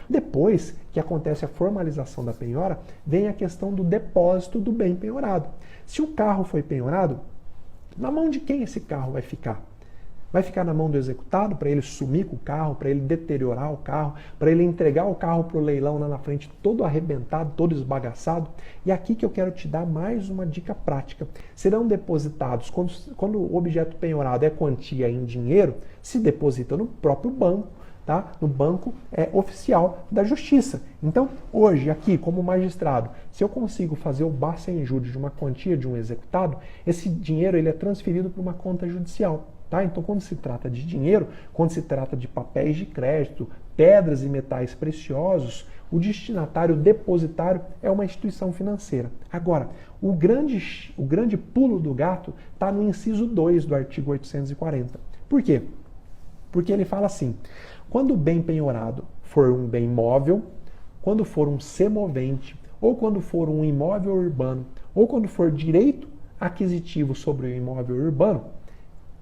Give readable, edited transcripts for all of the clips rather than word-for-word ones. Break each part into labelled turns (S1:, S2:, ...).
S1: Depois que acontece a formalização da penhora, vem a questão do depósito do bem penhorado. Se o carro foi penhorado, na mão de quem esse carro vai ficar? Vai ficar na mão do executado para ele sumir com o carro, para ele deteriorar o carro, para ele entregar o carro para o leilão lá na frente todo arrebentado, todo esbagaçado? E aqui que eu quero te dar mais uma dica prática. Serão depositados, quando o objeto penhorado é quantia em dinheiro, se deposita no próprio banco, tá? No banco oficial da Justiça. Então, hoje, aqui, como magistrado, se eu consigo fazer o bar sem juros de uma quantia de um executado, esse dinheiro ele é transferido para uma conta judicial. Tá? Então, quando se trata de dinheiro, quando se trata de papéis de crédito, pedras e metais preciosos, o destinatário, o depositário, é uma instituição financeira. Agora, o grande pulo do gato está no inciso 2 do artigo 840. Por quê? Porque ele fala assim, quando o bem penhorado for um bem móvel, quando for um semovente, ou quando for um imóvel urbano, ou quando for direito aquisitivo sobre o imóvel urbano,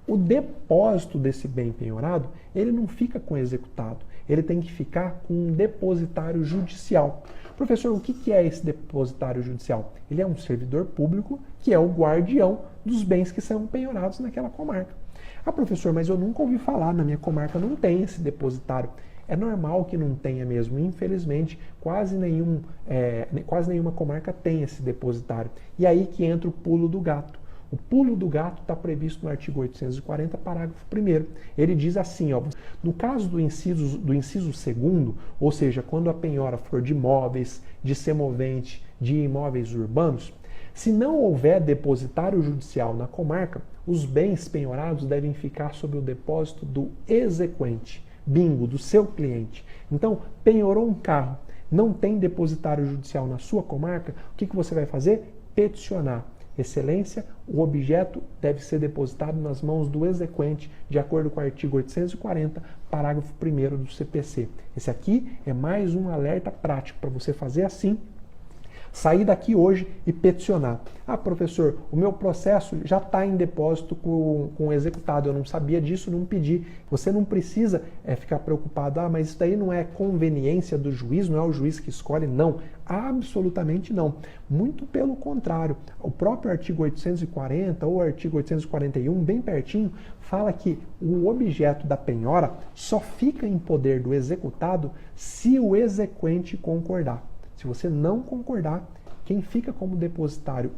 S1: o depósito desse bem penhorado, ele não fica com o executado, ele tem que ficar com um depositário judicial. Professor, o que é esse depositário judicial? Ele é um servidor público que é o guardião dos bens que são penhorados naquela comarca. Ah, professor, mas eu nunca ouvi falar, na minha comarca não tem esse depositário. É normal que não tenha mesmo, infelizmente, quase nenhuma comarca tem esse depositário. E aí que entra o pulo do gato. O pulo do gato está previsto no artigo 840, parágrafo 1º. Ele diz assim, ó, no caso do inciso 2º, ou seja, quando a penhora for de imóveis, de semovente, de imóveis urbanos, se não houver depositário judicial na comarca, os bens penhorados devem ficar sob o depósito do exequente, bingo, do seu cliente. Então, penhorou um carro, não tem depositário judicial na sua comarca, o que você vai fazer? Peticionar. Excelência, o objeto deve ser depositado nas mãos do exequente, de acordo com o artigo 840, parágrafo 1º do CPC. Esse aqui é mais um alerta prático para você fazer assim, sair daqui hoje e peticionar. Ah, professor, o meu processo já está em depósito com o executado, eu não sabia disso, não pedi. Você não precisa ficar preocupado, ah, mas isso daí não é conveniência do juiz, não é o juiz que escolhe, não. Absolutamente não. Muito pelo contrário. O próprio artigo 840 ou artigo 841, bem pertinho, fala que o objeto da penhora só fica em poder do executado se o exequente concordar. Se você não concordar, quem fica como depositário,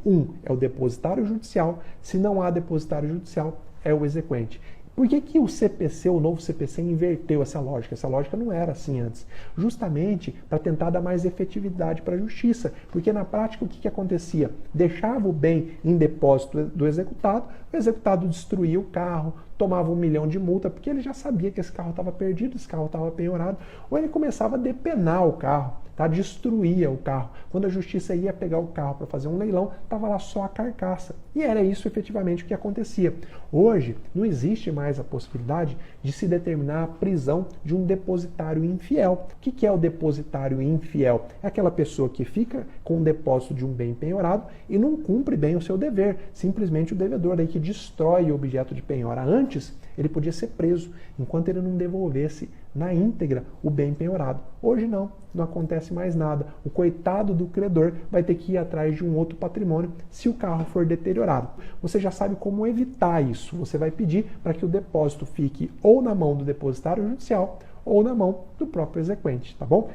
S1: é o depositário judicial. Se não há depositário judicial, é o exequente. Por que o CPC, o novo CPC, inverteu essa lógica? Essa lógica não era assim antes. Justamente para tentar dar mais efetividade para a justiça. Porque na prática o que acontecia? Deixava o bem em depósito do executado, o executado destruía o carro, tomava 1 milhão de multa, porque ele já sabia que esse carro estava perdido, esse carro estava penhorado, ou ele começava a depenar o carro, tá? Destruía o carro. Quando a justiça ia pegar o carro para fazer um leilão, estava lá só a carcaça. E era isso efetivamente o que acontecia. Hoje, não existe mais a possibilidade de se determinar a prisão de um depositário infiel. O que é o depositário infiel? É aquela pessoa que fica com o depósito de um bem penhorado e não cumpre bem o seu dever. Simplesmente o devedor aí que destrói o objeto de penhora. Antes, ele podia ser preso enquanto ele não devolvesse na íntegra o bem penhorado. Hoje não acontece mais nada. O coitado do credor vai ter que ir atrás de um outro patrimônio se o carro for deteriorado. Você já sabe como evitar isso. Você vai pedir para que o depósito fique ou na mão do depositário judicial ou na mão do próprio exequente, tá bom?